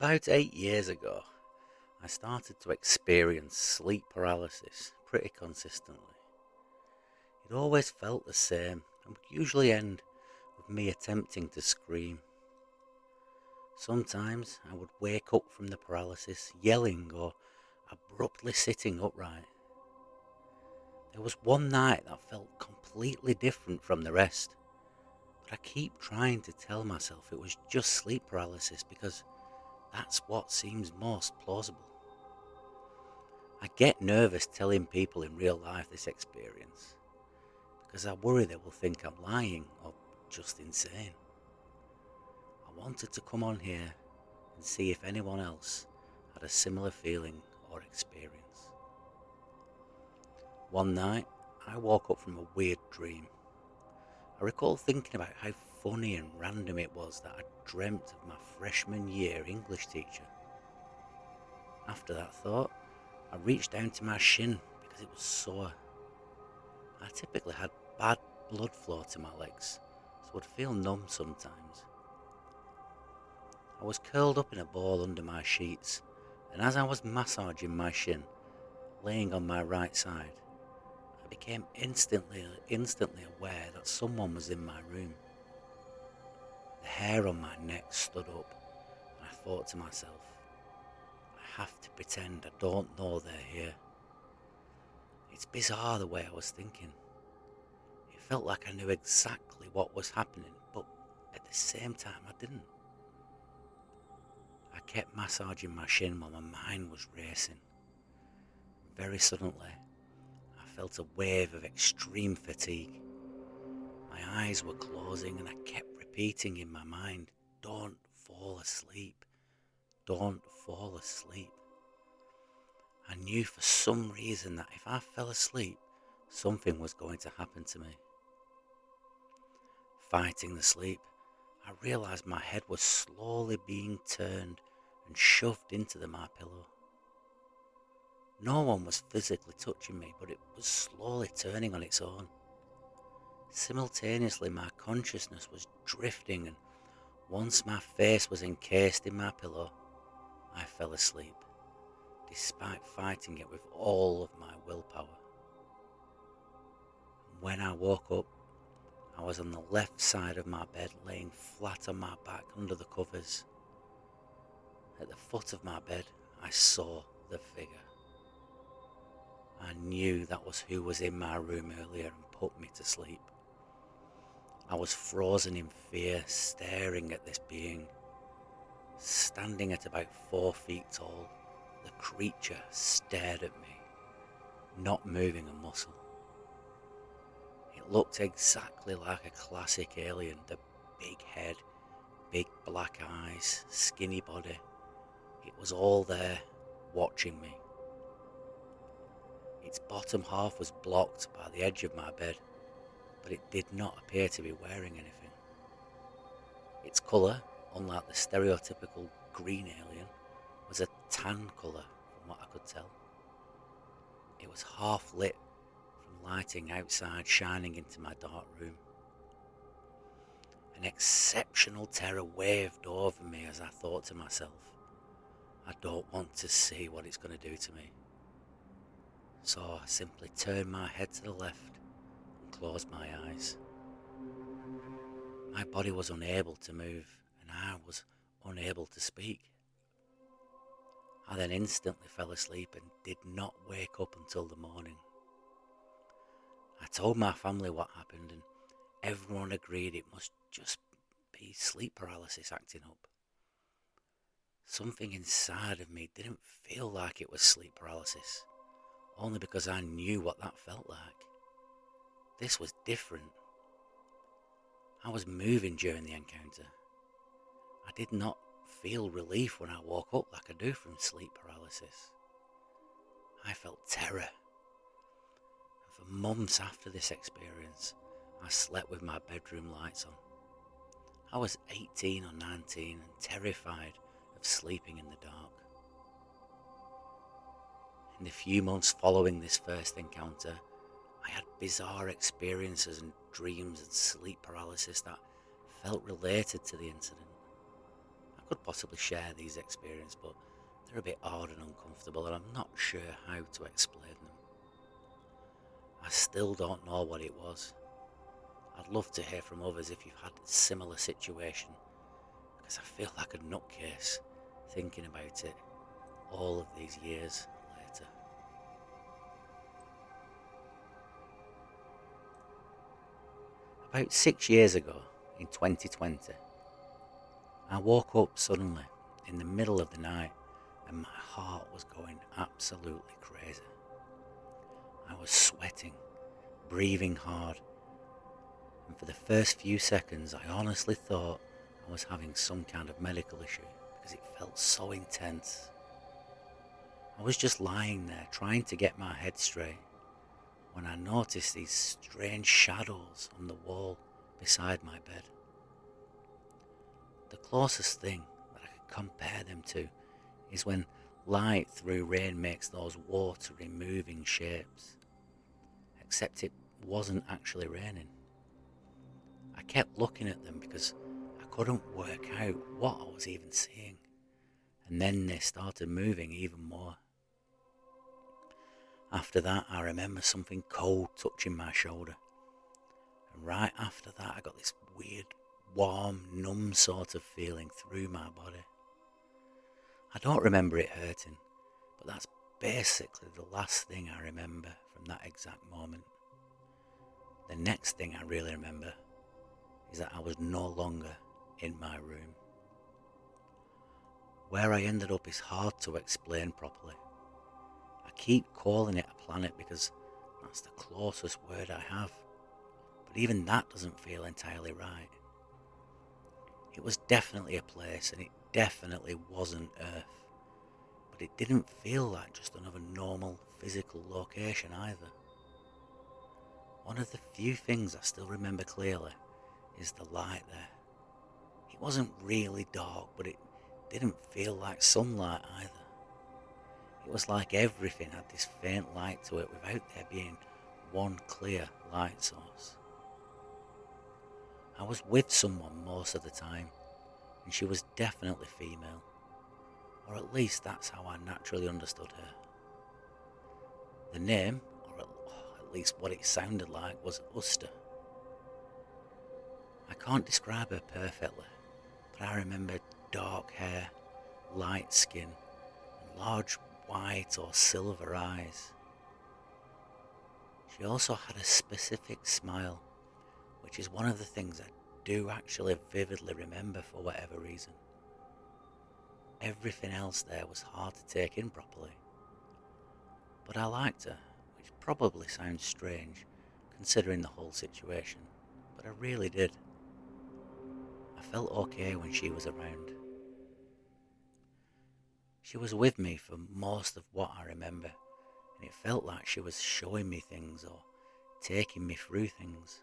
About 8 years ago, I started to experience sleep paralysis pretty consistently. It always felt the same and would usually end with me attempting to scream. Sometimes I would wake up from the paralysis yelling or abruptly sitting upright. There was one night that felt completely different from the rest, but I keep trying to tell myself it was just sleep paralysis because that's what seems most plausible. I get nervous telling people in real life this experience because I worry they will think I'm lying or just insane. I wanted to come on here and see if anyone else had a similar feeling or experience. One night, I woke up from a weird dream. I recall thinking about how funny and random it was that I dreamt of my freshman year English teacher. After that thought, I reached down to my shin because it was sore. I typically had bad blood flow to my legs, so would feel numb sometimes. I was curled up in a ball under my sheets, and as I was massaging my shin, laying on my right side, I became instantly aware that someone was in my room. The hair on my neck stood up, and I thought to myself, I have to pretend I don't know they're here. It's bizarre the way I was thinking. It felt like I knew exactly what was happening, but at the same time I didn't. I kept massaging my shin while my mind was racing. Very suddenly, I felt a wave of extreme fatigue. My eyes were closing and I kept repeating in my mind, "Don't fall asleep. Don't fall asleep." I knew for some reason that if I fell asleep, something was going to happen to me. Fighting the sleep, I realized my head was slowly being turned and shoved into the my pillow. No one was physically touching me, but it was slowly turning on its own. Simultaneously, my consciousness was drifting, and once my face was encased in my pillow, I fell asleep, despite fighting it with all of my willpower. When I woke up, I was on the left side of my bed, laying flat on my back under the covers. At the foot of my bed, I saw the figure. I knew that was who was in my room earlier and put me to sleep. I was frozen in fear, staring at this being. Standing at about 4 feet tall, the creature stared at me, not moving a muscle. It looked exactly like a classic alien, the big head, big black eyes, skinny body. It was all there, watching me. Its bottom half was blocked by the edge of my bed, but it did not appear to be wearing anything. Its colour, unlike the stereotypical green alien, was a tan colour from what I could tell. It was half lit from lighting outside shining into my dark room. An exceptional terror waved over me as I thought to myself, I don't want to see what it's going to do to me. So I simply turned my head to the left and closed my eyes. My body was unable to move and I was unable to speak. I then instantly fell asleep and did not wake up until the morning. I told my family what happened and everyone agreed it must just be sleep paralysis acting up. Something inside of me didn't feel like it was sleep paralysis, only because I knew what that felt like. This was different. I was moving during the encounter. I did not feel relief when I woke up like I do from sleep paralysis. I felt terror. And for months after this experience, I slept with my bedroom lights on. I was 18 or 19 and terrified of sleeping in the dark. In the few months following this first encounter, I had bizarre experiences and dreams and sleep paralysis that felt related to the incident. I I could possibly share these experiences, but they're a bit odd and uncomfortable, and I'm not sure how to explain them. I still don't know what it was. I'd love to hear from others if you've had a similar situation, because I feel like a nutcase thinking about it all of these years later. About 6 years ago, in 2020, I woke up suddenly in the middle of the night and my heart was going absolutely crazy. I was sweating, breathing hard, and for the first few seconds I honestly thought I was having some kind of medical issue because it felt so intense. I was just lying there trying to get my head straight when I noticed these strange shadows on the wall beside my bed. The closest thing that I could compare them to is when light through rain makes those watery moving shapes, except it wasn't actually raining. I kept looking at them because I couldn't work out what I was even seeing, and then they started moving even more. After that, I remember something cold touching my shoulder, and right after that I got this weird, warm, numb sort of feeling through my body. I don't remember it hurting, but that's basically the last thing I remember from that exact moment. The next thing I really remember is that I was no longer in my room. Where I ended up is hard to explain properly. I keep calling it a planet because that's the closest word I have, but even that doesn't feel entirely right. It was definitely a place and it definitely wasn't Earth, but it didn't feel like just another normal physical location either. One of the few things I still remember clearly is the light there. It wasn't really dark, but it didn't feel like sunlight either. It was like everything had this faint light to it without there being one clear light source. I was with someone most of the time, and she was definitely female, or at least that's how I naturally understood her. The name, or at least what it sounded like, was Uster. I can't describe her perfectly, but I remember dark hair, light skin, and large white or silver eyes. She also had a specific smile, which is one of the things I do actually vividly remember for whatever reason. Everything else there was hard to take in properly, but I liked her, which probably sounds strange considering the whole situation, but I really did. I felt okay when she was around. She was with me for most of what I remember, and it felt like she was showing me things or taking me through things.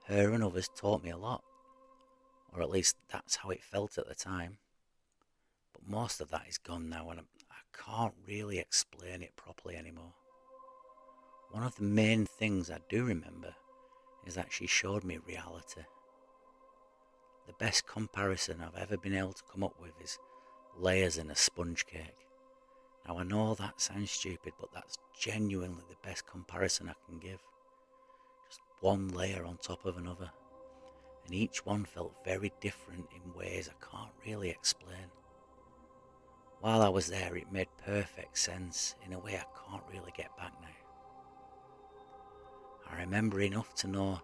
Her and others taught me a lot, or at least that's how it felt at the time. But most of that is gone now and I can't really explain it properly anymore. One of the main things I do remember is that she showed me reality. The best comparison I've ever been able to come up with is layers in a sponge cake. Now I know that sounds stupid, but that's genuinely the best comparison I can give. Just one layer on top of another, and each one felt very different in ways I can't really explain. While I was there, it made perfect sense in a way I can't really get back now. I remember enough to know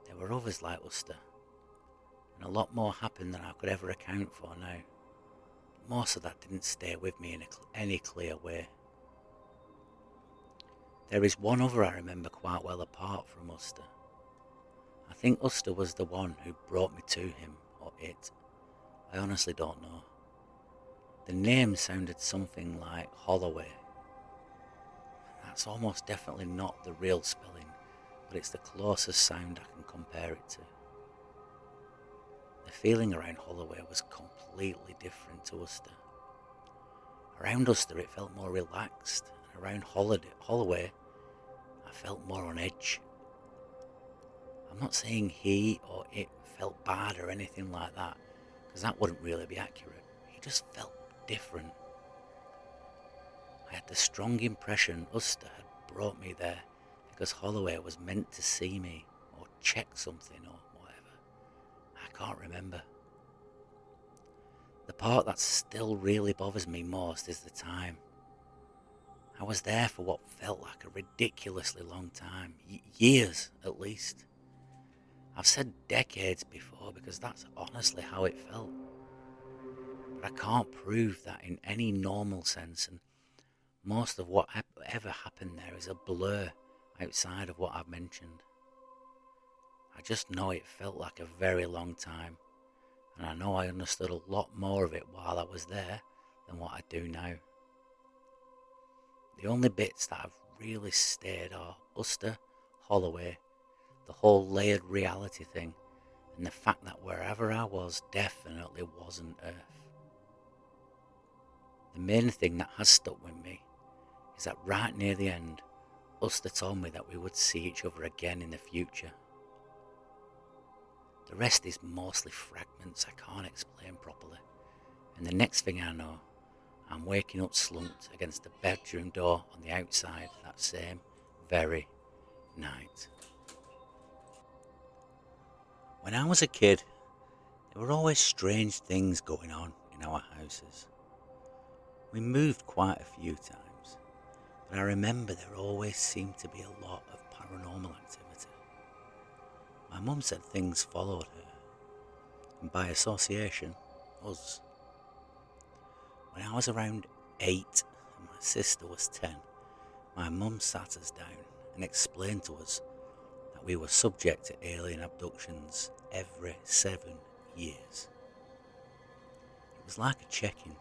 there were others like Uster, and a lot more happened than I could ever account for now. But most of that didn't stay with me in any clear way. There is one other I remember quite well apart from Uster. I think Uster was the one who brought me to him, or it. I honestly don't know. The name sounded something like Holloway. That's almost definitely not the real spelling, but it's the closest sound I can compare it to. The feeling around Holloway was completely different to Uster. Around Uster it felt more relaxed, and around Holloway I felt more on edge. I'm not saying he or it felt bad or anything like that, because that wouldn't really be accurate. He just felt different. I had the strong impression Uster had brought me there because Holloway was meant to see me or check something or whatever. I can't remember. The part that still really bothers me most is the time. I was there for what felt like a ridiculously long time, years at least. I've said decades before because that's honestly how it felt. But I can't prove that in any normal sense, and most of what ever happened there is a blur outside of what I've mentioned. I just know it felt like a very long time, and I know I understood a lot more of it while I was there than what I do now. The only bits that have really stayed are Uster, Holloway, the whole layered reality thing, and the fact that wherever I was definitely wasn't Earth. The main thing that has stuck with me is that right near the end, Uster told me that we would see each other again in the future. The rest is mostly fragments I can't explain properly, and the next thing I know, I'm waking up slumped against the bedroom door on the outside that same very night. When I was a kid, there were always strange things going on in our houses. We moved quite a few times, but I remember there always seemed to be a lot of paranormal activity. My mum said things followed her, and by association, us. When I was around 8 and my sister was 10, my mum sat us down and explained to us that we were subject to alien abductions every 7 years. It was like a check-in,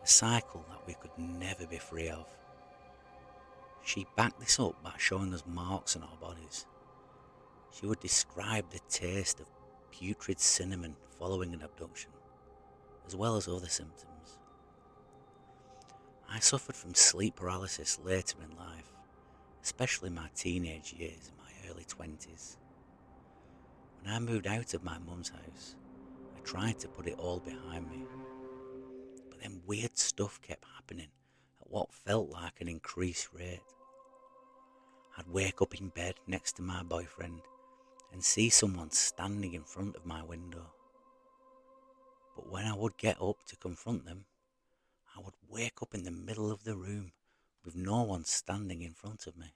a cycle that we could never be free of. She backed this up by showing us marks on our bodies. She would describe the taste of putrid cinnamon following an abduction, as well as other symptoms. I suffered from sleep paralysis later in life, especially my teenage years and my early 20s. When I moved out of my mum's house, I tried to put it all behind me. But then weird stuff kept happening at what felt like an increased rate. I'd wake up in bed next to my boyfriend and see someone standing in front of my window. But when I would get up to confront them, I would wake up in the middle of the room with no one standing in front of me.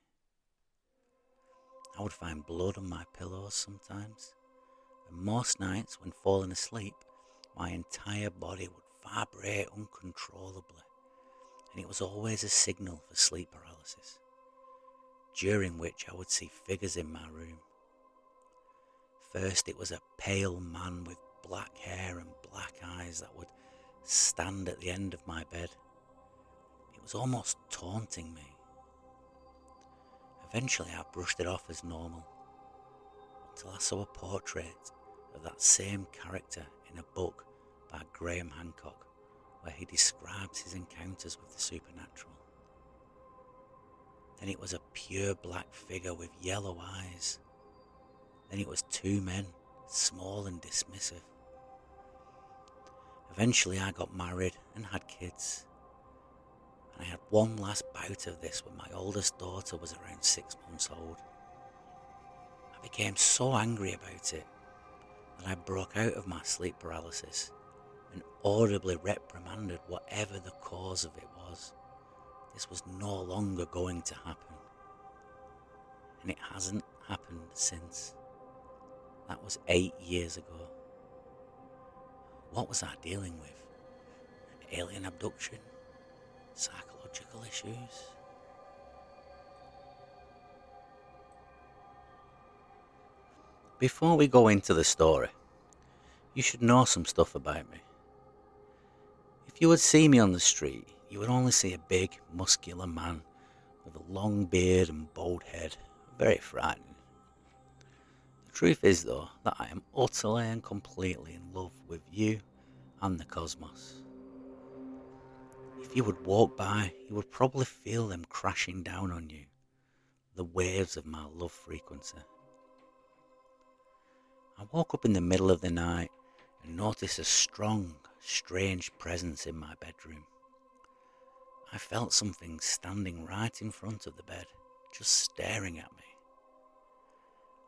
I would find blood on my pillows sometimes, and most nights when falling asleep, my entire body would vibrate uncontrollably, and it was always a signal for sleep paralysis, during which I would see figures in my room. First it was a pale man with black hair and black eyes that would stand at the end of my bed. It was almost taunting me. Eventually I brushed it off as normal, until I saw a portrait of that same character in a book by Graham Hancock, where he describes his encounters with the supernatural. Then it was a pure black figure with yellow eyes. Then it was 2 men, small and dismissive. Eventually I got married and had kids. And I had one last bout of this when my oldest daughter was around 6 months old. I became so angry about it that I broke out of my sleep paralysis and audibly reprimanded whatever the cause of it was. This was no longer going to happen. And it hasn't happened since. That was 8 years ago. What was I dealing with? An alien abduction? Psychological issues? Before we go into the story, you should know some stuff about me. If you would see me on the street, you would only see a big, muscular man with a long beard and bald head. Very frightening. The truth is, though, that I am utterly and completely in love with you and the cosmos. If you would walk by, you would probably feel them crashing down on you, the waves of my love frequency. I woke up in the middle of the night and noticed a strong, strange presence in my bedroom. I felt something standing right in front of the bed, just staring at me.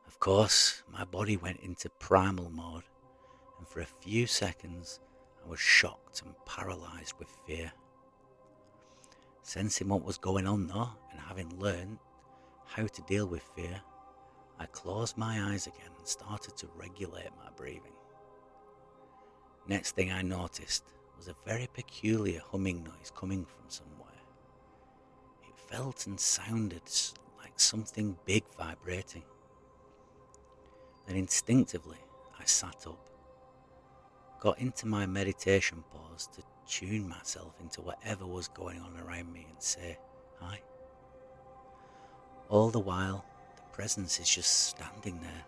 Of course, my body went into primal mode, and for a few seconds I was shocked and paralysed with fear. Sensing what was going on though, and having learned how to deal with fear, I closed my eyes again and started to regulate my breathing. Next thing I noticed was a very peculiar humming noise coming from somewhere. It felt and sounded like something big vibrating. Then instinctively I sat up, got into my meditation pose to tune myself into whatever was going on around me and say hi. All the while, the presence is just standing there,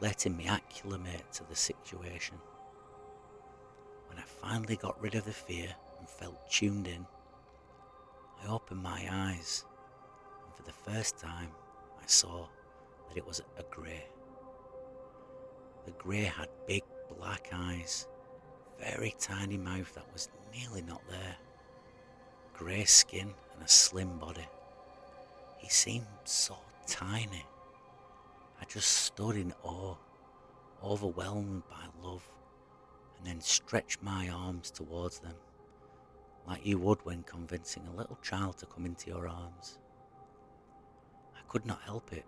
letting me acclimate to the situation. When I finally got rid of the fear and felt tuned in, I opened my eyes, and for the first time I saw that it was a grey. The grey had big black eyes, very tiny mouth that was nearly not there, grey skin and a slim body. He seemed so tiny. I just stood in awe, overwhelmed by love, and then stretched my arms towards them, like you would when convincing a little child to come into your arms. I could not help it.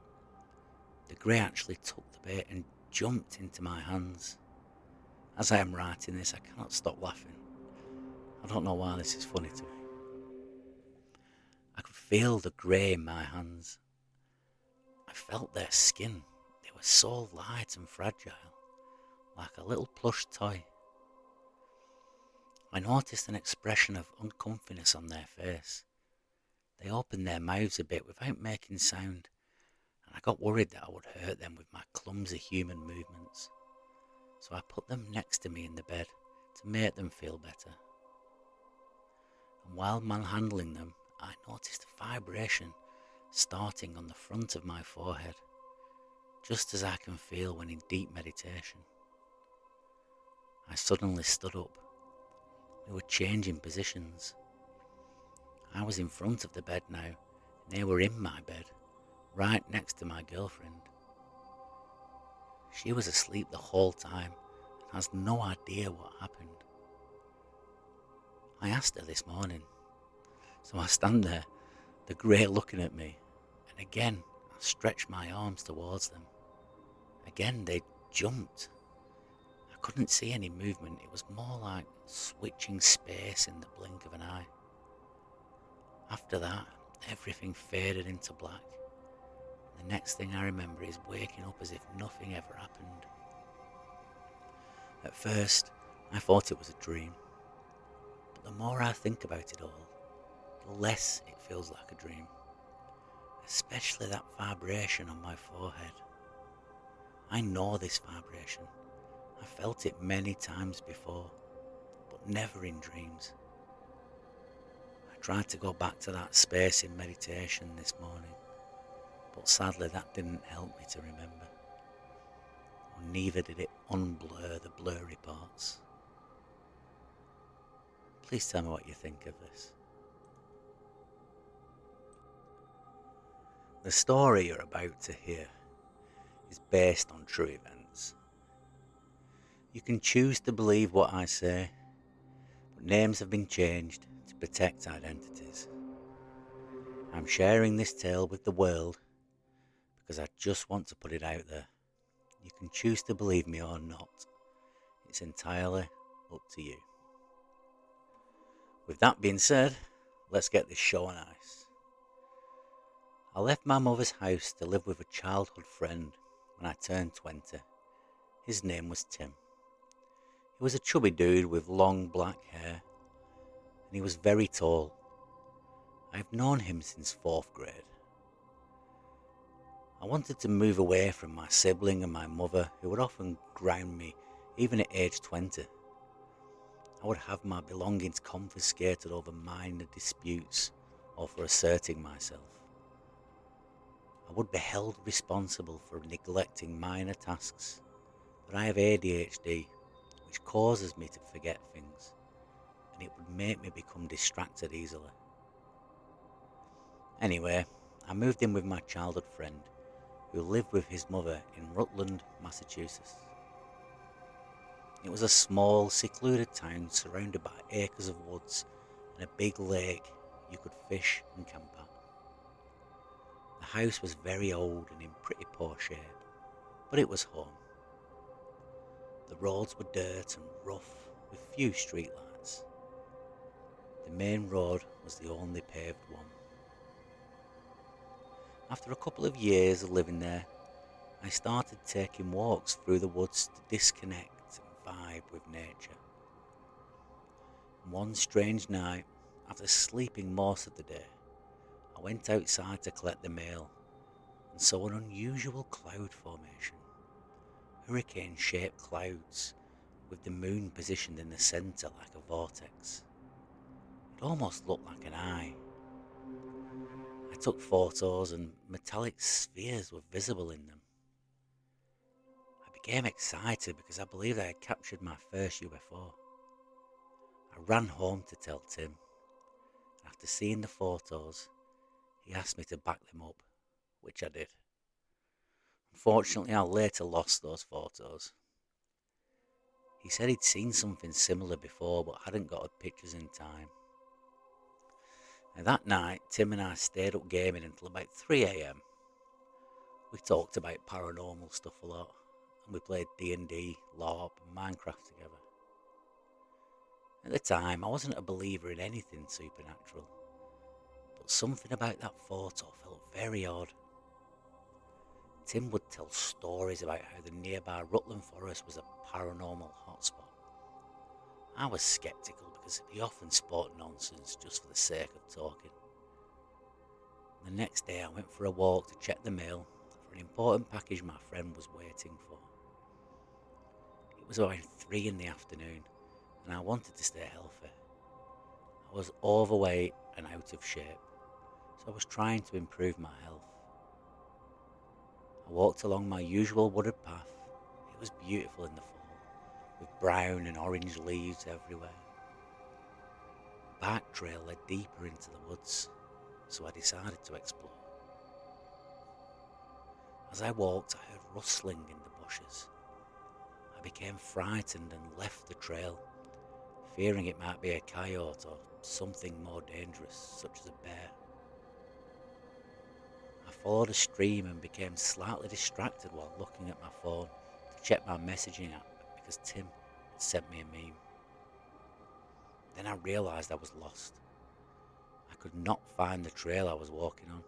The grey actually took the bait and jumped into my hands. As I am writing this, I cannot stop laughing. I don't know why this is funny to me. I could feel the grey in my hands. I felt their skin. They were so light and fragile, like a little plush toy. I noticed an expression of uncomfiness on their face. They opened their mouths a bit without making sound, and I got worried that I would hurt them with my clumsy human movements. So I put them next to me in the bed to make them feel better. And while manhandling them, I noticed a vibration starting on the front of my forehead, just as I can feel when in deep meditation. I suddenly stood up. We were changing positions. I was in front of the bed now, and they were in my bed, right next to my girlfriend. She was asleep the whole time and has no idea what happened. I asked her this morning, so I stand there, the grey looking at me, and again I stretched my arms towards them. Again they jumped. I couldn't see any movement. It was more like switching space in the blink of an eye. After that, everything faded into black. The next thing I remember is waking up as if nothing ever happened. At first, I thought it was a dream, but the more I think about it all, the less it feels like a dream, especially that vibration on my forehead. I know this vibration. I felt it many times before, but never in dreams. I tried to go back to that space in meditation this morning, but sadly that didn't help me to remember. Or neither did it unblur the blurry parts. Please tell me what you think of this. The story you're about to hear is based on true events. You can choose to believe what I say, but names have been changed to protect identities. I'm sharing this tale with the world because I just want to put it out there. You can choose to believe me or not. It's entirely up to you. With that being said, let's get this show on ice. I left my mother's house to live with a childhood friend when I turned 20. His name was Tim. He was a chubby dude with long black hair, and he was very tall. I've known him since 4th grade. I wanted to move away from my sibling and my mother, who would often ground me, even at age 20. I would have my belongings confiscated over minor disputes or for asserting myself. I would be held responsible for neglecting minor tasks, but I have ADHD, which causes me to forget things, and it would make me become distracted easily. Anyway, I moved in with my childhood friend, who lived with his mother in Rutland, Massachusetts. It was a small, secluded town surrounded by acres of woods and a big lake you could fish and camp at. The house was very old and in pretty poor shape, but it was home. The roads were dirt and rough, with few streetlights. The main road was the only paved one. After a couple of years of living there, I started taking walks through the woods to disconnect and vibe with nature. One strange night, after sleeping most of the day, I went outside to collect the mail and saw an unusual cloud formation. Hurricane-shaped clouds with the moon positioned in the centre like a vortex. It almost looked like an eye. I took photos and metallic spheres were visible in them. I became excited because I believed I had captured my first UFO. I ran home to tell Tim. After seeing the photos, he asked me to back them up, which I did. Unfortunately, I later lost those photos. He said he'd seen something similar before but hadn't got the pictures in time. And that night, Tim and I stayed up gaming until about 3 a.m. We talked about paranormal stuff a lot, and we played D&D, LARP and Minecraft together. At the time, I wasn't a believer in anything supernatural, but something about that photo felt very odd. Tim would tell stories about how the nearby Rutland Forest was a paranormal hotspot. I was sceptical because he often spoke nonsense just for the sake of talking. The next day I went for a walk to check the mail for an important package my friend was waiting for. It was around 3 in the afternoon and I wanted to stay healthy. I was overweight and out of shape, so I was trying to improve my health. I walked along my usual wooded path. It was beautiful in the fall, with brown and orange leaves everywhere. The bike trail led deeper into the woods, so I decided to explore. As I walked, I heard rustling in the bushes. I became frightened and left the trail, fearing it might be a coyote or something more dangerous, such as a bear. I followed a stream and became slightly distracted while looking at my phone to check my messaging app because Tim had sent me a meme. Then I realised I was lost. I could not find the trail I was walking on.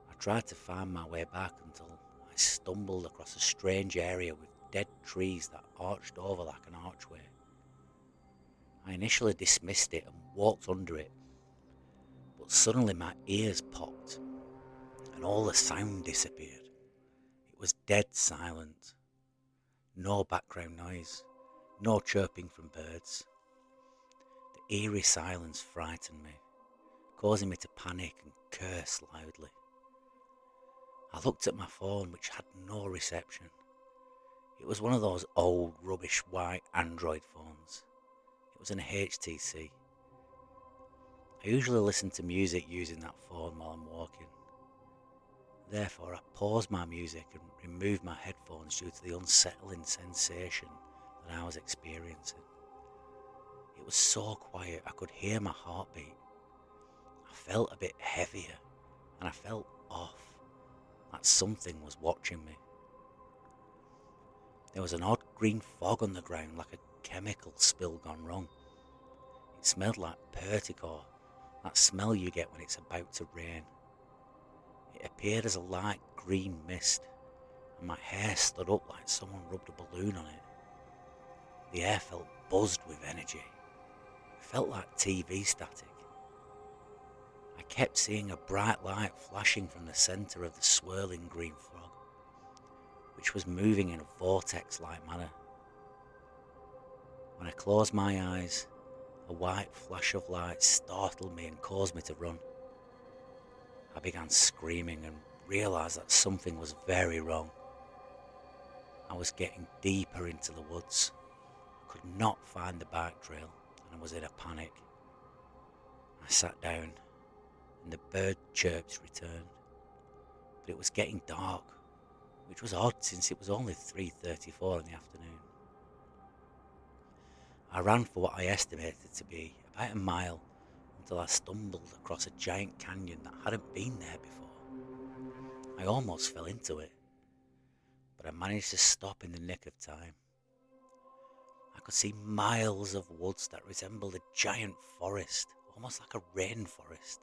I tried to find my way back until I stumbled across a strange area with dead trees that arched over like an archway. I initially dismissed it and walked under it, but suddenly my ears popped and all the sound disappeared. It was dead silent. No background noise, no chirping from birds. The eerie silence frightened me, causing me to panic and curse loudly. I looked at my phone, which had no reception. It was one of those old, rubbish white Android phones. It was an HTC. I usually listen to music using that phone while I'm walking. Therefore, I paused my music and removed my headphones due to the unsettling sensation that I was experiencing. It was so quiet I could hear my heartbeat. I felt a bit heavier and I felt off, like something was watching me. There was an odd green fog on the ground, like a chemical spill gone wrong. It smelled like perticor, that smell you get when it's about to rain. It appeared as a light green mist, and my hair stood up like someone rubbed a balloon on it. The air felt buzzed with energy. It felt like TV static. I kept seeing a bright light flashing from the centre of the swirling green fog, which was moving in a vortex-like manner. When I closed my eyes, a white flash of light startled me and caused me to run. I began screaming and realised that something was very wrong. I was getting deeper into the woods, could not find the bike trail and I was in a panic. I sat down and the bird chirps returned, but it was getting dark, which was odd since it was only 3:34 in the afternoon. I ran for what I estimated to be about a mile until I stumbled across a giant canyon that hadn't been there before. I almost fell into it, but I managed to stop in the nick of time. I could see miles of woods that resembled a giant forest, almost like a rainforest.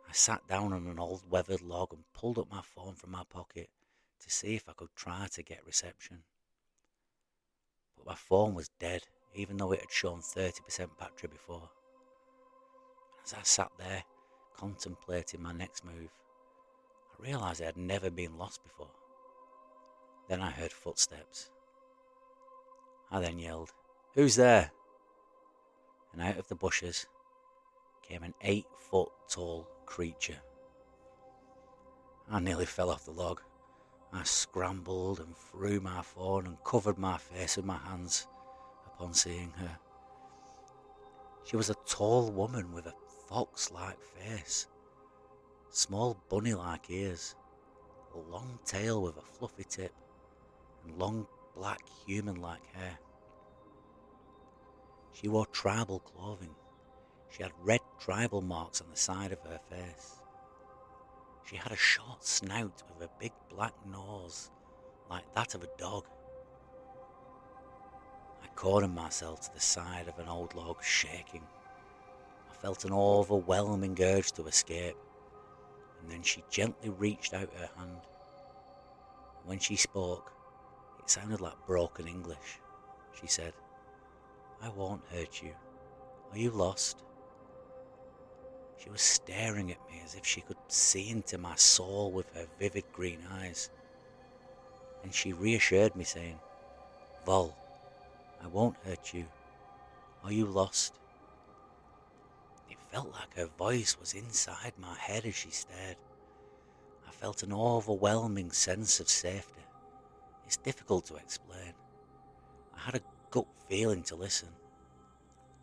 I sat down on an old weathered log and pulled up my phone from my pocket to see if I could try to get reception. But my phone was dead, even though it had shown 30% battery before. As I sat there, contemplating my next move, I realised I had never been lost before. Then I heard footsteps. I then yelled, "Who's there?" And out of the bushes came an 8-foot-tall creature. I nearly fell off the log. I scrambled and threw my phone and covered my face with my hands upon seeing her. She was a tall woman with a fox-like face, small bunny-like ears, a long tail with a fluffy tip, and long black human-like hair. She wore tribal clothing. She had red tribal marks on the side of her face. She had a short snout with a big black nose, like that of a dog. I cornered myself to the side of an old log, shaking. I felt an overwhelming urge to escape, and then she gently reached out her hand. When she spoke, it sounded like broken English. She said, "I won't hurt you. Are you lost?" She was staring at me as if she could see into my soul with her vivid green eyes. And she reassured me, saying, "Vol, I won't hurt you. Are you lost?" It felt like her voice was inside my head as she stared. I felt an overwhelming sense of safety. It's difficult to explain. I had a gut feeling to listen.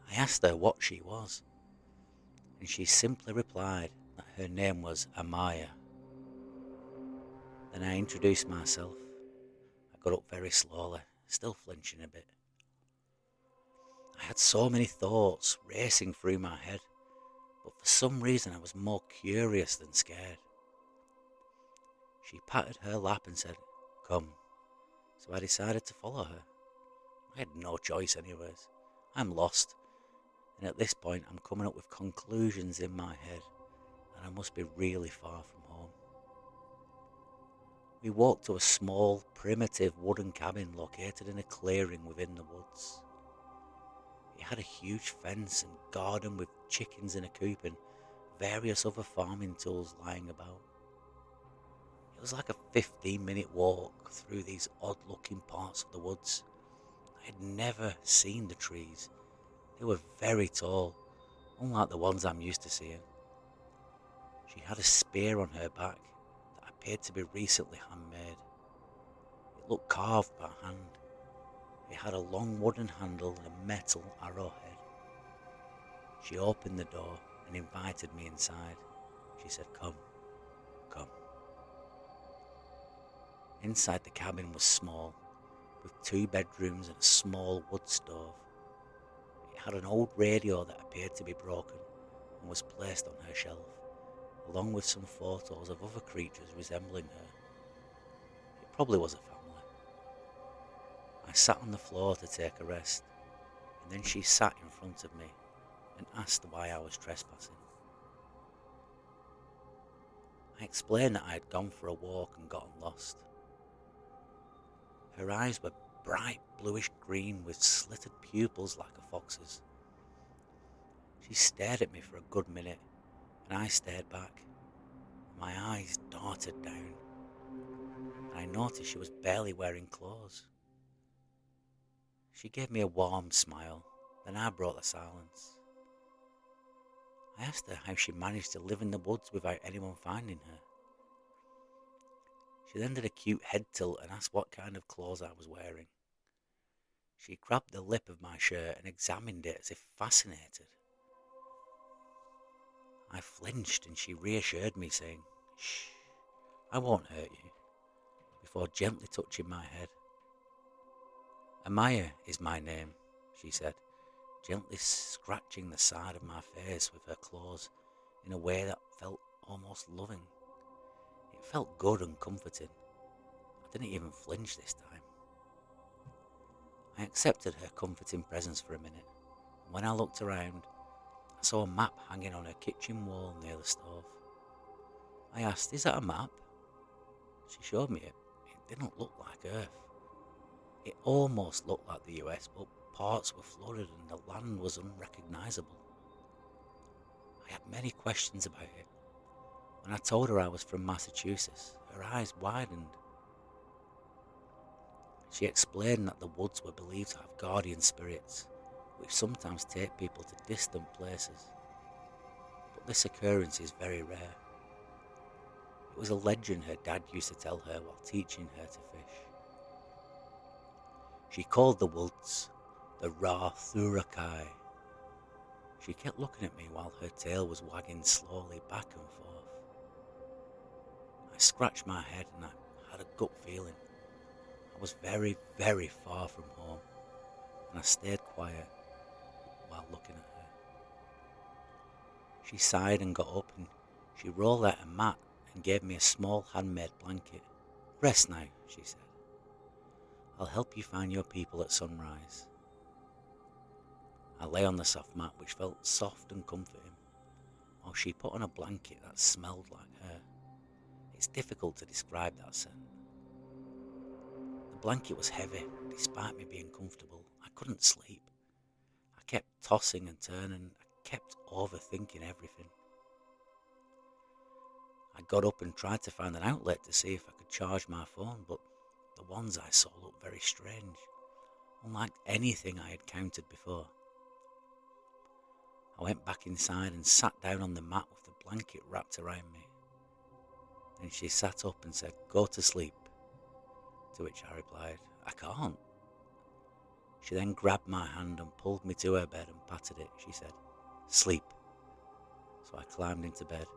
I asked her what she was, and she simply replied that her name was Amaya. Then I introduced myself. I got up very slowly, still flinching a bit. I had so many thoughts racing through my head, but for some reason I was more curious than scared. She patted her lap and said, "Come," so I decided to follow her. I had no choice anyways. I'm lost, and at this point I'm coming up with conclusions in my head that I must be really far from home. We walked to a small, primitive wooden cabin located in a clearing within the woods. It had a huge fence and garden with chickens in a coop and various other farming tools lying about. It was like a 15-minute walk through these odd-looking parts of the woods. I had never seen the trees. They were very tall, unlike the ones I'm used to seeing. She had a spear on her back that appeared to be recently handmade. It looked carved by hand. It had a long wooden handle and a metal arrowhead. She opened the door and invited me inside. She said, "Come, come." Inside the cabin was small, with 2 bedrooms and a small wood stove. It had an old radio that appeared to be broken and was placed on her shelf, along with some photos of other creatures resembling her. It probably was a family. I sat on the floor to take a rest, and then she sat in front of me and asked why I was trespassing. I explained that I had gone for a walk and gotten lost. Her eyes were bright bluish green with slitted pupils like a fox's. She stared at me for a good minute, and I stared back. My eyes darted down, and I noticed she was barely wearing clothes. She gave me a warm smile, then I broke the silence. I asked her how she managed to live in the woods without anyone finding her. She then did a cute head tilt and asked what kind of clothes I was wearing. She grabbed the lip of my shirt and examined it as if fascinated. I flinched and she reassured me, saying, "Shh, I won't hurt you," before gently touching my head. "Amaya is my name," she said, gently scratching the side of my face with her claws in a way that felt almost loving. It felt good and comforting. I didn't even flinch this time. I accepted her comforting presence for a minute, and when I looked around, I saw a map hanging on her kitchen wall near the stove. I asked, "Is that a map?" She showed me it. It didn't look like Earth. It almost looked like the US, but parts were flooded and the land was unrecognisable. I had many questions about it. When I told her I was from Massachusetts, her eyes widened. She explained that the woods were believed to have guardian spirits, which sometimes take people to distant places. But this occurrence is very rare. It was a legend her dad used to tell her while teaching her to fish. She called the woods the Ra-Thurakai. She kept looking at me while her tail was wagging slowly back and forth. I scratched my head and I had a gut feeling. I was very, very far from home, and I stayed quiet while looking at her. She sighed and got up, and she rolled out a mat and gave me a small handmade blanket. "Rest now," she said. "I'll help you find your people at sunrise." I lay on the soft mat, which felt soft and comforting, while she put on a blanket that smelled like her. It's difficult to describe that scent. The blanket was heavy. Despite me being comfortable, I couldn't sleep. I kept tossing and turning. I kept overthinking everything. I got up and tried to find an outlet to see if I could charge my phone, but the ones I saw looked very strange, unlike anything I had encountered before. I went back inside and sat down on the mat with the blanket wrapped around me. Then she sat up and said, "Go to sleep," to which I replied, "I can't." She then grabbed my hand and pulled me to her bed and patted it. She said, "Sleep." So I climbed into bed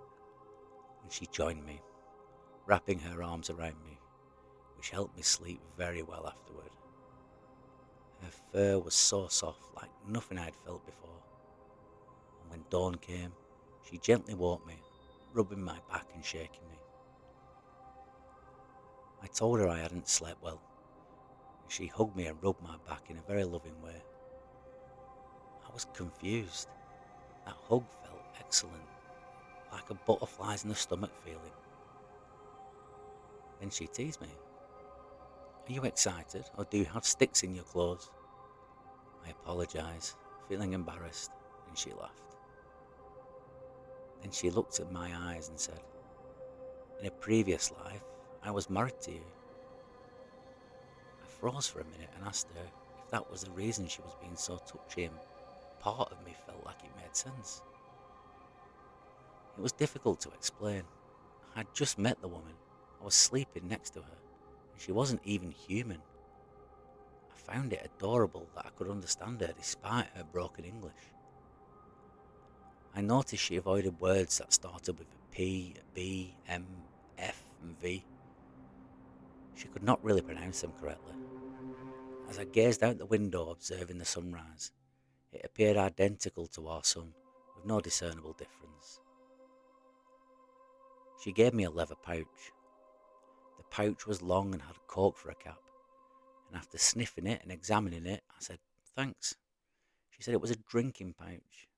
and she joined me, wrapping her arms around me, which helped me sleep very well afterward. Her fur was so soft, like nothing I'd felt before. And when dawn came, she gently woke me, rubbing my back and shaking me. I told her I hadn't slept well, and she hugged me and rubbed my back in a very loving way. I was confused. That hug felt excellent, like a butterflies in the stomach feeling. Then she teased me. "Are you excited, or do you have sticks in your clothes?" I apologised, feeling embarrassed, and she laughed. Then she looked at my eyes and said, "In a previous life, I was married to you." I froze for a minute and asked her if that was the reason she was being so touchy, and part of me felt like it made sense. It was difficult to explain. I had just met the woman. I was sleeping next to her, and she wasn't even human. I found it adorable that I could understand her despite her broken English. I noticed she avoided words that started with a P, a B, M, F, and V. She could not really pronounce them correctly. As I gazed out the window observing the sunrise, it appeared identical to our sun, with no discernible difference. She gave me a leather pouch. The pouch was long and had a cork for a cap, and after sniffing it and examining it, I said, "Thanks." She said it was a drinking pouch.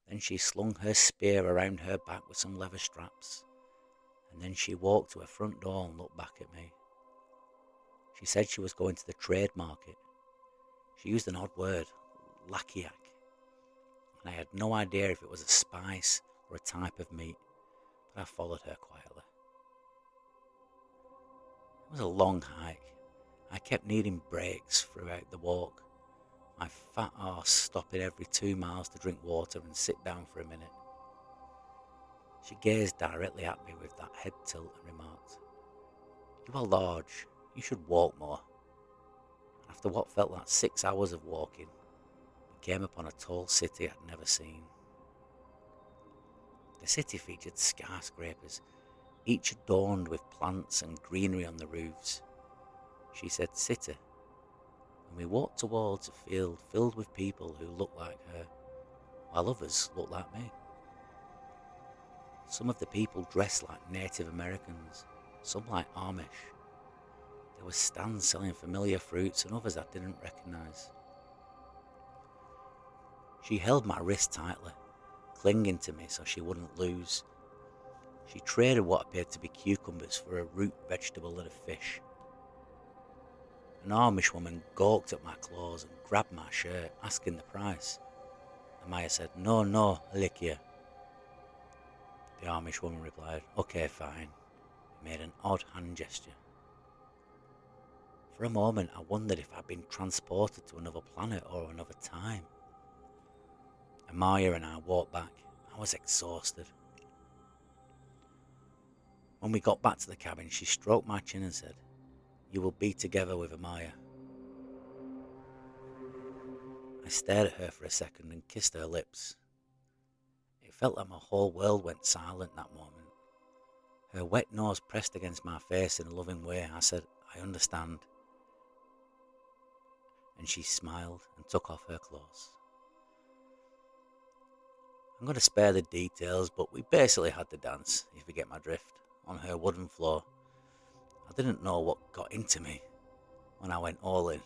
Then she slung her spear around her back with some leather straps, and then she walked to her front door and looked back at me. She said she was going to the trade market. She used an odd word, lakiak, and I had no idea if it was a spice or a type of meat, but I followed her quietly. It was a long hike. I kept needing breaks throughout the walk, my fat arse stopping every 2 miles to drink water and sit down for a minute. She gazed directly at me with that head tilt and remarked, "You are large. You should walk more." After what felt like 6 hours of walking, we came upon a tall city I'd never seen. The city featured skyscrapers, each adorned with plants and greenery on the roofs. She said city, and we walked towards a field filled with people who looked like her, while others looked like me. Some of the people dressed like Native Americans, some like Amish. There were stands selling familiar fruits and others I didn't recognise. She held my wrist tightly, clinging to me so she wouldn't lose. She traded what appeared to be cucumbers for a root vegetable and a fish. An Amish woman gawked at my claws and grabbed my shirt, asking the price. Amaya said, "No, Alikia." The Amish woman replied, "Okay, fine," and made an odd hand gesture. For a moment, I wondered if I'd been transported to another planet or another time. Amaya and I walked back. I was exhausted. When we got back to the cabin, she stroked my chin and said, "You will be together with Amaya." I stared at her for a second and kissed her lips. It felt like my whole world went silent that moment. Her wet nose pressed against my face in a loving way. I said, "I understand." And she smiled and took off her clothes. I'm going to spare the details, but we basically had to dance, if you get my drift, on her wooden floor. I didn't know what got into me when I went all in.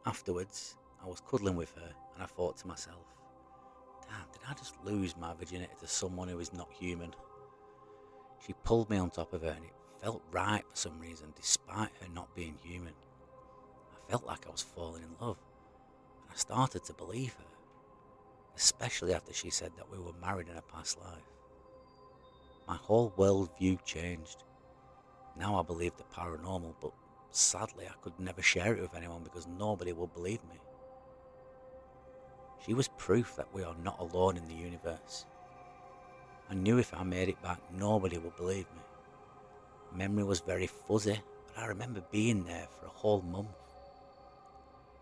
Afterwards, I was cuddling with her and I thought to myself, damn, did I just lose my virginity to someone who is not human? She pulled me on top of her and it felt right for some reason, despite her not being human. I felt like I was falling in love, and I started to believe her, especially after she said that we were married in a past life. My whole worldview changed. Now I believed the paranormal, but sadly I could never share it with anyone because nobody would believe me. She was proof that we are not alone in the universe. I knew if I made it back, nobody would believe me. Memory was very fuzzy, but I remember being there for a whole month.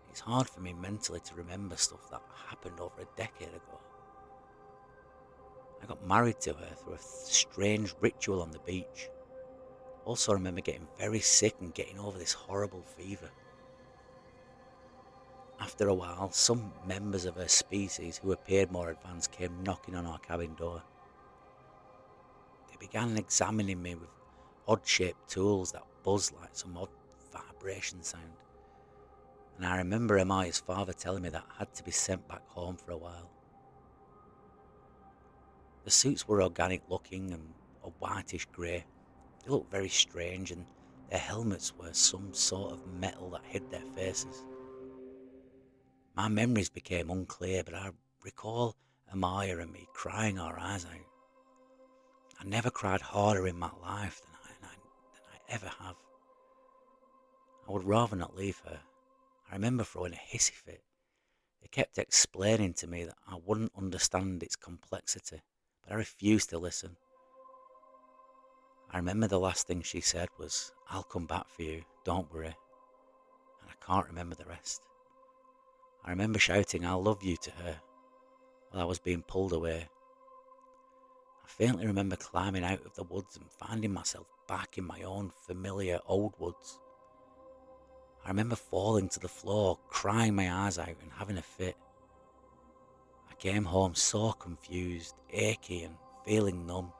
It's hard for me mentally to remember stuff that happened over a decade ago. I got married to her through a strange ritual on the beach. Also remember getting very sick and getting over this horrible fever. After a while, some members of her species who appeared more advanced came knocking on our cabin door. They began examining me with odd-shaped tools that buzzed like some odd vibration sound. And I remember Amaya's father telling me that I had to be sent back home for a while. The suits were organic looking and a whitish grey. They looked very strange and their helmets were some sort of metal that hid their faces. My memories became unclear, but I recall Amaya and me crying our eyes out. I never cried harder in my life than I ever have. I would rather not leave her. I remember throwing a hissy fit. They kept explaining to me that I wouldn't understand its complexity, but I refused to listen. I remember the last thing she said was, "I'll come back for you, don't worry." And I can't remember the rest. I remember shouting, "I love you" to her while I was being pulled away. I faintly remember climbing out of the woods and finding myself back in my own familiar old woods. I remember falling to the floor, crying my eyes out and having a fit. I came home so confused, achy and feeling numb.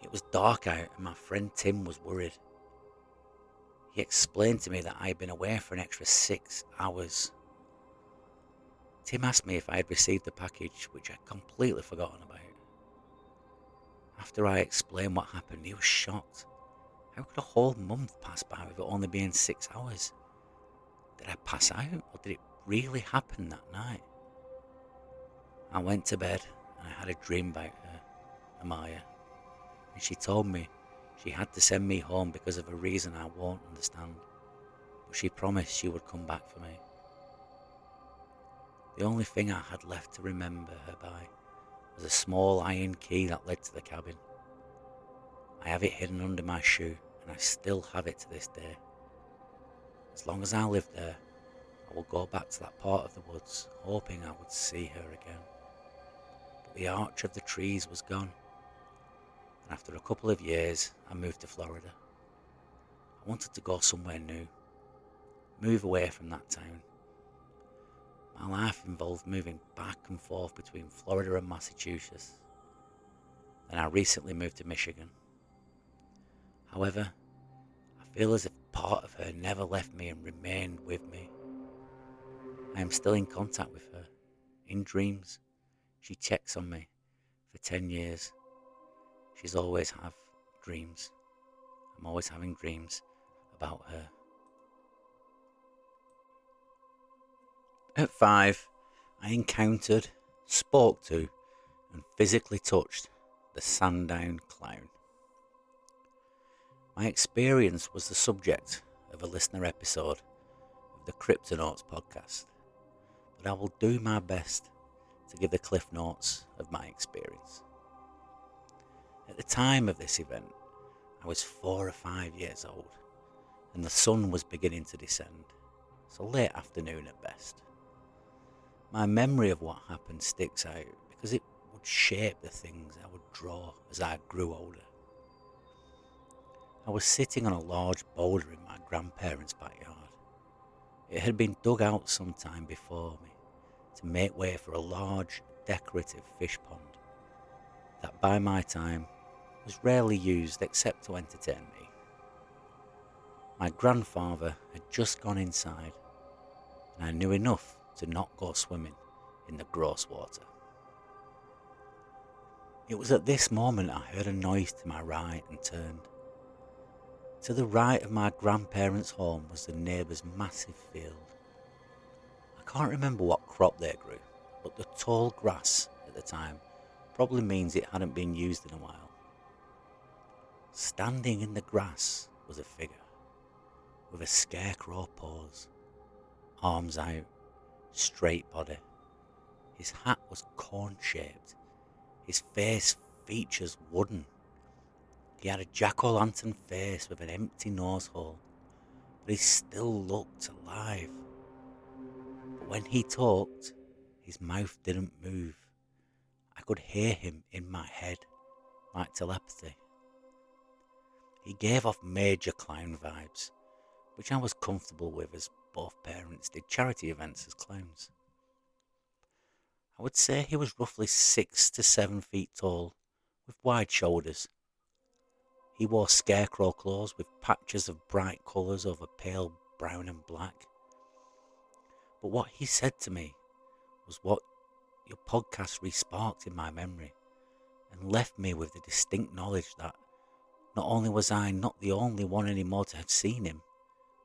It was dark out and my friend Tim was worried. He explained to me that I had been away for an extra 6 hours. Tim asked me if I had received the package, which I'd completely forgotten about. After I explained what happened, he was shocked. How could a whole month pass by with it only being 6 hours? Did I pass out, or did it really happen that night? I went to bed and I had a dream about her, Amaya, and she told me she had to send me home because of a reason I won't understand, but she promised she would come back for me. The only thing I had left to remember her by was a small iron key that led to the cabin. I have it hidden under my shoe and I still have it to this day. As long as I live there, I will go back to that part of the woods, hoping I would see her again. But the arch of the trees was gone, and after a couple of years, I moved to Florida. I wanted to go somewhere new, move away from that town. My life involved moving back and forth between Florida and Massachusetts. Then I recently moved to Michigan. However, I feel as if part of her never left me and remained with me. I am still in contact with her, in dreams. She checks on me. For 10 years, she's always had dreams. I'm always having dreams about her. At 5, I encountered, spoke to, and physically touched the Sandown Clown. My experience was the subject of a listener episode of the Cryptonauts podcast, but I will do my best to give the cliff notes of my experience. At the time of this event, I was 4 or 5 years old, and the sun was beginning to descend, so late afternoon at best. My memory of what happened sticks out because it would shape the things I would draw as I grew older. I was sitting on a large boulder in my grandparents' backyard. It had been dug out some time before me to make way for a large decorative fish pond that by my time was rarely used except to entertain me. My grandfather had just gone inside, and I knew enough to not go swimming in the gross water. It was at this moment I heard a noise to my right and turned. To the right of my grandparents' home was the neighbour's massive field. I can't remember what crop they grew, but the tall grass at the time probably means it hadn't been used in a while. Standing in the grass was a figure with a scarecrow pose, arms out, straight body. His hat was cone-shaped, his face features wooden. He had a jack-o'-lantern face with an empty nose hole, but he still looked alive. But when he talked, his mouth didn't move. I could hear him in my head, like telepathy. He gave off major clown vibes, which I was comfortable with as both parents did charity events as clowns. I would say he was roughly 6 to 7 feet tall, with wide shoulders. He wore scarecrow clothes with patches of bright colours over pale brown and black. But what he said to me was what your podcast re-sparked in my memory and left me with the distinct knowledge that not only was I not the only one anymore to have seen him,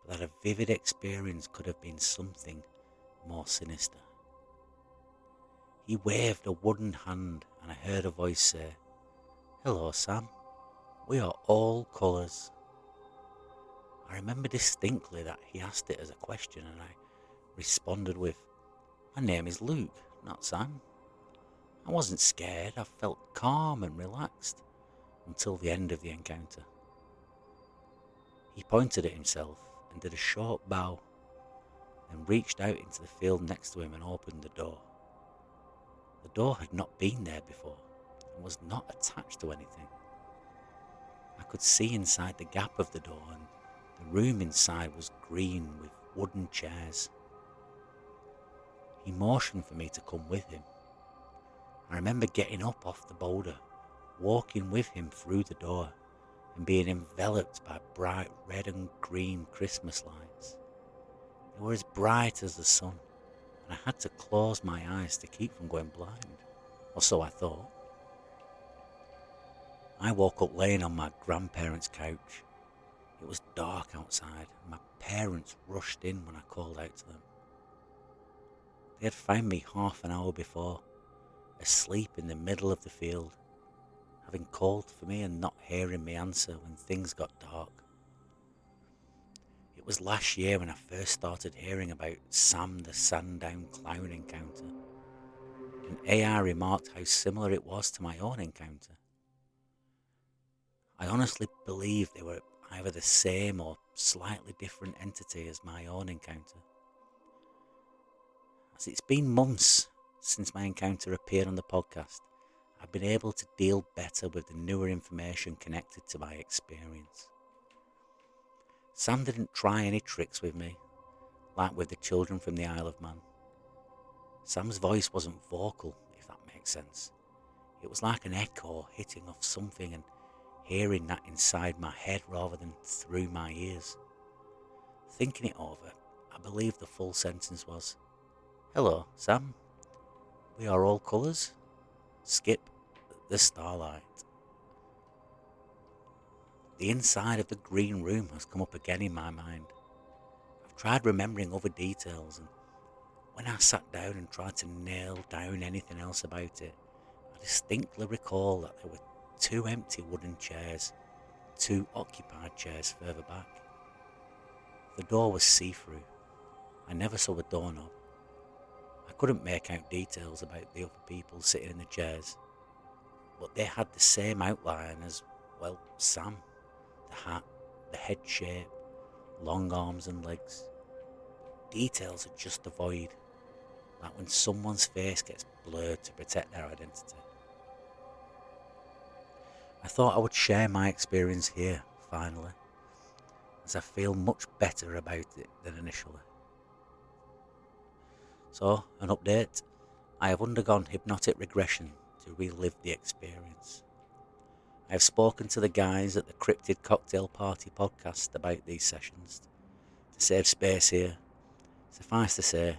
but that a vivid experience could have been something more sinister. He waved a wooden hand and I heard a voice say, "Hello, Sam. We are all colours." I remember distinctly that he asked it as a question and I responded with, "My name is Luke, not Sam." I wasn't scared, I felt calm and relaxed until the end of the encounter. He pointed at himself and did a short bow, then reached out into the field next to him and opened the door. The door had not been there before and was not attached to anything. I could see inside the gap of the door and the room inside was green with wooden chairs. He motioned for me to come with him. I remember getting up off the boulder, walking with him through the door and being enveloped by bright red and green Christmas lights. They were as bright as the sun, and I had to close my eyes to keep from going blind, or so I thought. I woke up laying on my grandparents' couch. It was dark outside, and my parents rushed in when I called out to them. They had found me half an hour before, asleep in the middle of the field, having called for me and not hearing me answer when things got dark. It was last year when I first started hearing about Sam the Sandown Clown encounter, and AI remarked how similar it was to my own encounter. I honestly believe they were either the same or slightly different entity as my own encounter. As it's been months since my encounter appeared on the podcast, I've been able to deal better with the newer information connected to my experience. Sam didn't try any tricks with me, like with the children from the Isle of Man. Sam's voice wasn't vocal, if that makes sense. It was like an echo hitting off something and hearing that inside my head rather than through my ears. Thinking it over, I believe the full sentence was, "Hello, Sam. We are all colours. Skip the starlight." The inside of the green room has come up again in my mind. I've tried remembering other details, and when I sat down and tried to nail down anything else about it, I distinctly recall that there were 2 empty wooden chairs, 2 occupied chairs further back. The door was see-through. I never saw a doorknob. I couldn't make out details about the other people sitting in the chairs, but they had the same outline as, well, Sam. The hat, the head shape, long arms and legs. Details are just a void, like when someone's face gets blurred to protect their identity. I thought I would share my experience here, finally, as I feel much better about it than initially. So, an update. I have undergone hypnotic regression to relive the experience. I have spoken to the guys at the Cryptid Cocktail Party podcast about these sessions to save space here. Suffice to say,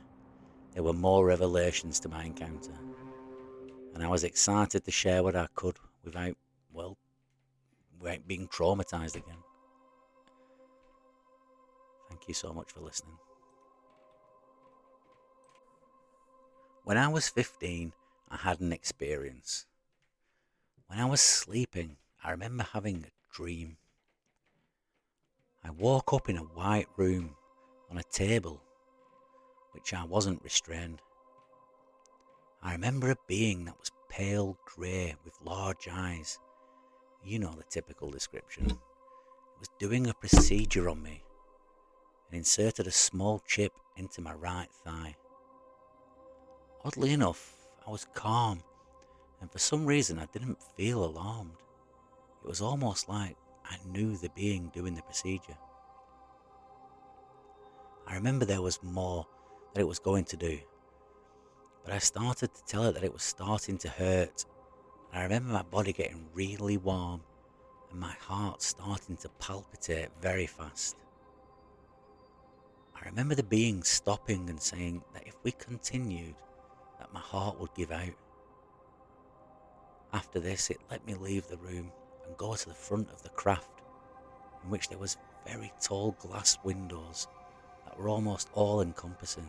there were more revelations to my encounter, and I was excited to share what I could without being traumatized again. Thank you so much for listening. When I was 15, I had an experience. When I was sleeping, I remember having a dream. I woke up in a white room on a table, which I wasn't restrained. I remember a being that was pale grey with large eyes. You know the typical description. It was doing a procedure on me and inserted a small chip into my right thigh. Oddly enough, I was calm, and for some reason I didn't feel alarmed. It was almost like I knew the being doing the procedure. I remember there was more that it was going to do, but I started to tell it that it was starting to hurt. And I remember my body getting really warm and my heart starting to palpitate very fast. I remember the being stopping and saying that if we continued, that my heart would give out. After this, it let me leave the room and go to the front of the craft, in which there was very tall glass windows that were almost all-encompassing.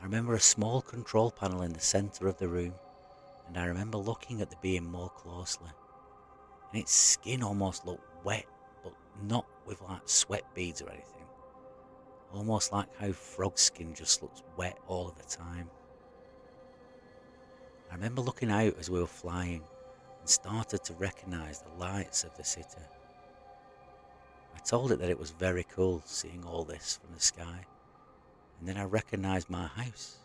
I remember a small control panel in the centre of the room, and I remember looking at the being more closely, and its skin almost looked wet, but not with like sweat beads or anything. Almost like how frog skin just looks wet all of the time. I remember looking out as we were flying and started to recognise the lights of the city. I told it that it was very cool seeing all this from the sky, and then I recognised my house.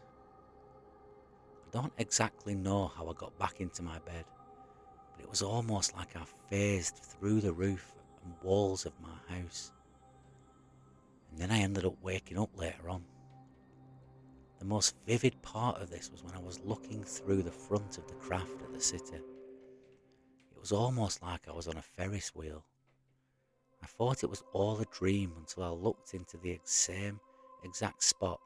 I don't exactly know how I got back into my bed, but it was almost like I phased through the roof and walls of my house. And then I ended up waking up later on. The most vivid part of this was when I was looking through the front of the craft at the city. It was almost like I was on a Ferris wheel. I thought it was all a dream until I looked into the same exact spot.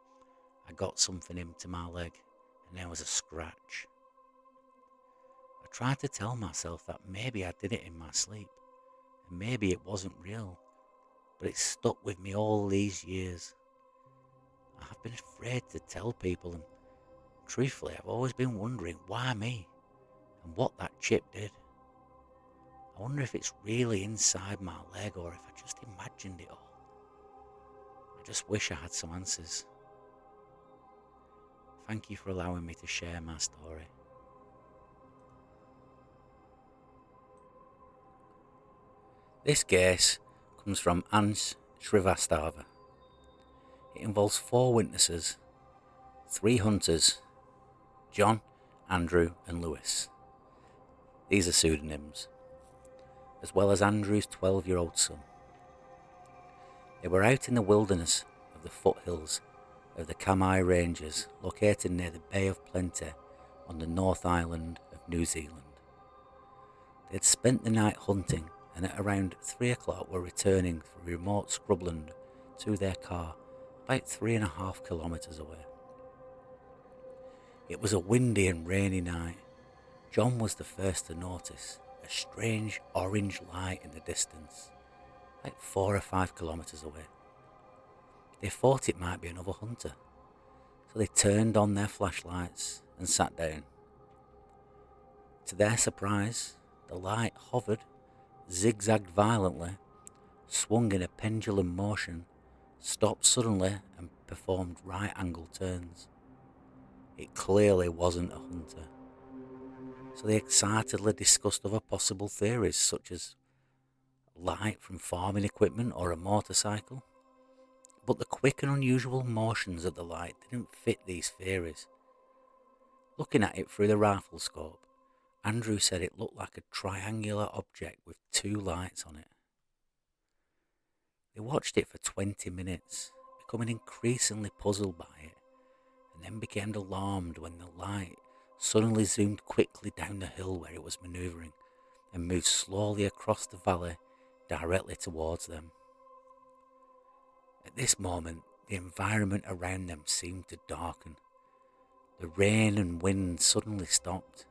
I got something into my leg and there was a scratch. I tried to tell myself that maybe I did it in my sleep and maybe it wasn't real, but it stuck with me all these years. I have been afraid to tell people, and truthfully I've always been wondering why me and what that chip did. I wonder if it's really inside my leg or if I just imagined it all. I just wish I had some answers. Thank you for allowing me to share my story. This case comes from Ans Srivastava. It involves 4 witnesses, 3 hunters, John, Andrew and Lewis. These are pseudonyms, as well as Andrew's 12-year-old son. They were out in the wilderness of the foothills of the Kamai Ranges, located near the Bay of Plenty on the North Island of New Zealand. They had spent the night hunting, and at around 3 o'clock were returning from remote scrubland to their car, about 3.5 kilometres away. It was a windy and rainy night. John was the first to notice a strange orange light in the distance, like 4 or 5 kilometres away. They thought it might be another hunter, so they turned on their flashlights and sat down. To their surprise, the light hovered, zigzagged violently, swung in a pendulum motion, stopped suddenly and performed right-angle turns. It clearly wasn't a hunter. So they excitedly discussed other possible theories, such as light from farming equipment or a motorcycle. But the quick and unusual motions of the light didn't fit these theories. Looking at it through the rifle scope, Andrew said it looked like a triangular object with 2 lights on it. They watched it for 20 minutes, becoming increasingly puzzled by it, and then became alarmed when the light suddenly zoomed quickly down the hill where it was manoeuvring and moved slowly across the valley directly towards them. At this moment, the environment around them seemed to darken. The rain and wind suddenly stopped.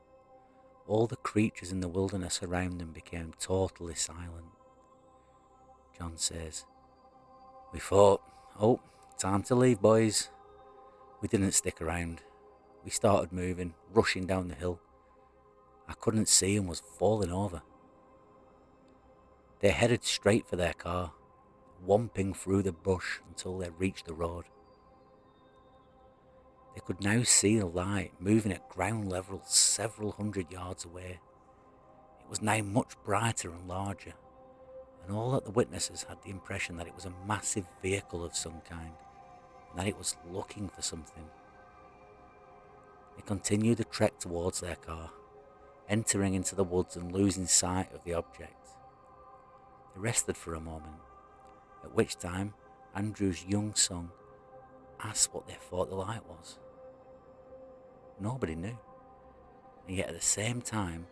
All the creatures in the wilderness around them became totally silent. John says, "We thought, oh, time to leave, boys." We didn't stick around. We started moving, rushing down the hill. I couldn't see and was falling over. They headed straight for their car, whomping through the bush until they reached the road. They could now see the light moving at ground level several hundred yards away. It was now much brighter and larger, and all the witnesses had the impression that it was a massive vehicle of some kind, and that it was looking for something. They continued the trek towards their car, entering into the woods and losing sight of the object. They rested for a moment, at which time Andrew's young son asked what they thought the light was. Nobody knew, and yet at the same time,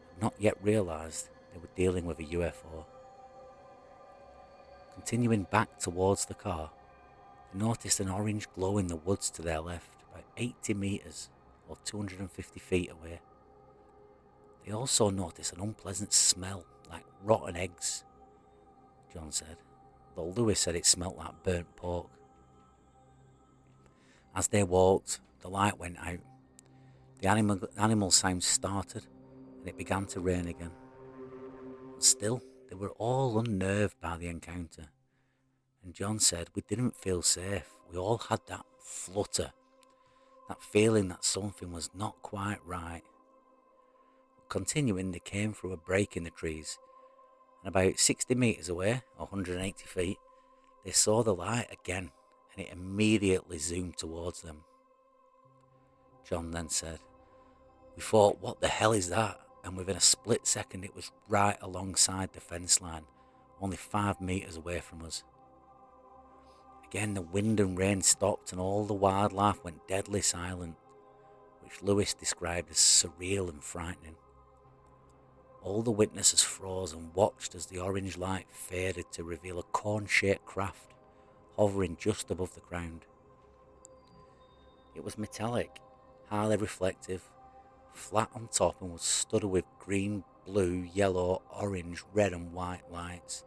had not yet realised they were dealing with a UFO. Continuing back towards the car, they noticed an orange glow in the woods to their left, about 80 metres or 250 feet away. They also noticed an unpleasant smell, like rotten eggs, John said, though Lewis said it smelt like burnt pork. As they walked, the light went out. The animal sound started, and it began to rain again. But still, they were all unnerved by the encounter. And John said, we didn't feel safe. We all had that flutter, that feeling that something was not quite right. Continuing, they came through a break in the trees, and about 60 metres away, 180 feet, they saw the light again, and it immediately zoomed towards them. John then said, we thought, what the hell is that? And within a split second, it was right alongside the fence line, only 5 metres away from us. Again, the wind and rain stopped, and all the wildlife went deadly silent, which Lewis described as surreal and frightening. All the witnesses froze and watched as the orange light faded to reveal a cone-shaped craft hovering just above the ground. It was metallic, highly reflective, flat on top, and was studded with green, blue, yellow, orange, red and white lights,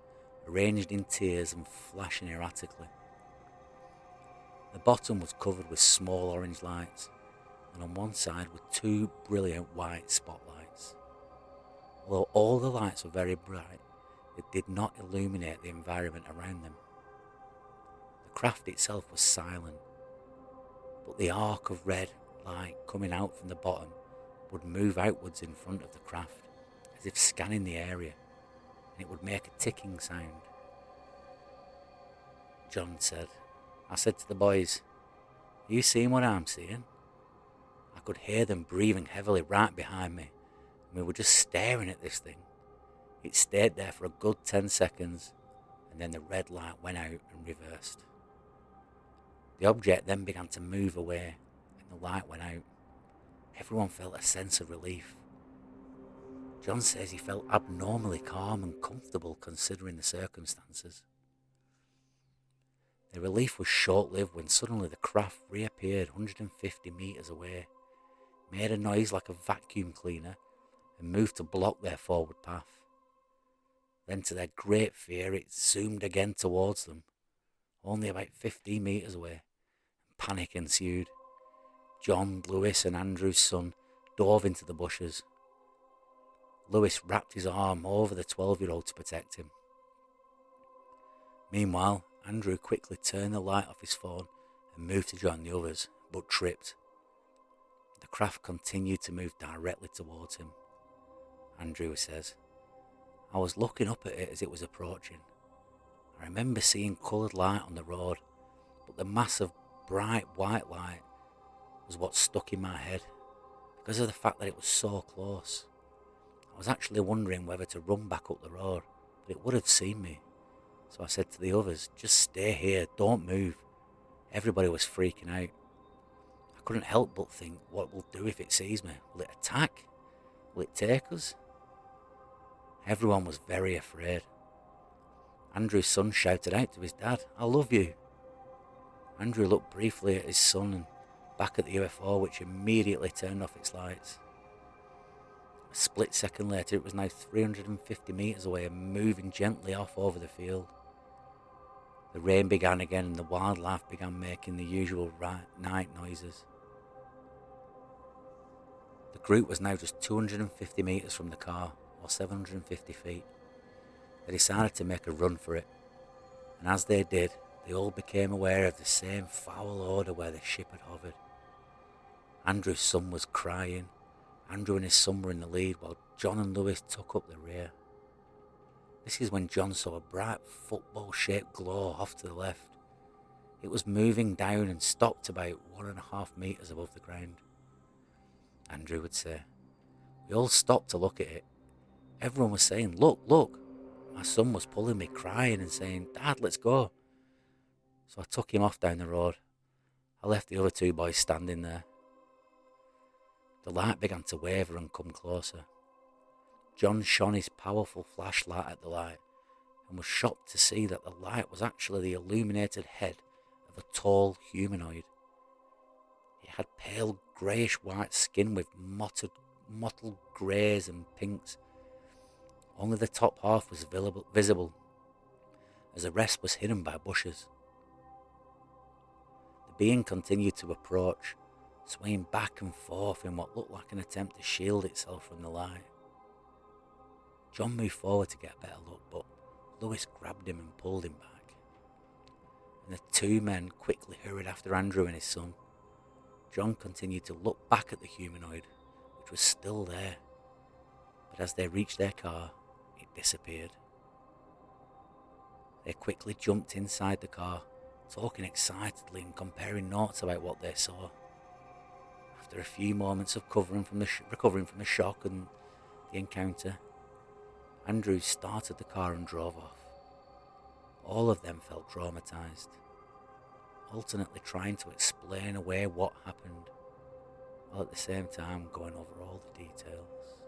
arranged in tiers and flashing erratically. The bottom was covered with small orange lights, and on one side were 2 brilliant white spotlights. Although all the lights were very bright, it did not illuminate the environment around them. The craft itself was silent, but the arc of red light coming out from the bottom would move outwards in front of the craft, as if scanning the area, and it would make a ticking sound. John said, I said to the boys, "Are you seeing what I'm seeing?" I could hear them breathing heavily right behind me, and we were just staring at this thing. It stayed there for a good 10 seconds, and then the red light went out and reversed. The object then began to move away, and the light went out. Everyone felt a sense of relief. John says he felt abnormally calm and comfortable considering the circumstances. The relief was short-lived when suddenly the craft reappeared 150 meters away, made a noise like a vacuum cleaner, and moved to block their forward path. Then, to their great fear, it zoomed again towards them, only about 15 meters away. Panic ensued. John, Lewis, and Andrew's son dove into the bushes. Lewis wrapped his arm over the 12-year-old to protect him. Meanwhile, Andrew quickly turned the light off his phone and moved to join the others, but tripped. The craft continued to move directly towards him. Andrew says, I was looking up at it as it was approaching. I remember seeing coloured light on the road, but the mass of bright white light was what stuck in my head because of the fact that it was so close. I was actually wondering whether to run back up the road, but it would have seen me. So I said to the others, just stay here, don't move. Everybody was freaking out. I couldn't help but think, what will it do if it sees me? Will it attack? Will it take us? Everyone was very afraid. Andrew's son shouted out to his dad, I love you. Andrew looked briefly at his son and back at the UFO, which immediately turned off its lights. A split second later, it was now 350 meters away and moving gently off over the field. The rain began again and the wildlife began making the usual night noises. The group was now just 250 meters from the car, or 750 feet. They decided to make a run for it, and as they did, they all became aware of the same foul odour where the ship had hovered. Andrew's son was crying. Andrew and his son were in the lead, while John and Lewis took up the rear. This is when John saw a bright football-shaped glow off to the left. It was moving down and stopped about 1.5 meters above the ground. Andrew would say, we all stopped to look at it. Everyone was saying, look, look. My son was pulling me, crying and saying, Dad, let's go. So I took him off down the road. I left the other two boys standing there. The light began to waver and come closer. John shone his powerful flashlight at the light and was shocked to see that the light was actually the illuminated head of a tall humanoid. It had pale greyish-white skin with mottled greys and pinks. Only the top half was visible, as the rest was hidden by bushes. The being continued to approach, swaying back and forth in what looked like an attempt to shield itself from the light. John moved forward to get a better look, but Lewis grabbed him and pulled him back. And the two men quickly hurried after Andrew and his son. John continued to look back at the humanoid, which was still there. But as they reached their car, it disappeared. They quickly jumped inside the car, talking excitedly and comparing notes about what they saw. After a few moments of recovering from the shock and the encounter, Andrew started the car and drove off. All of them felt traumatized, alternately trying to explain away what happened, while at the same time going over all the details.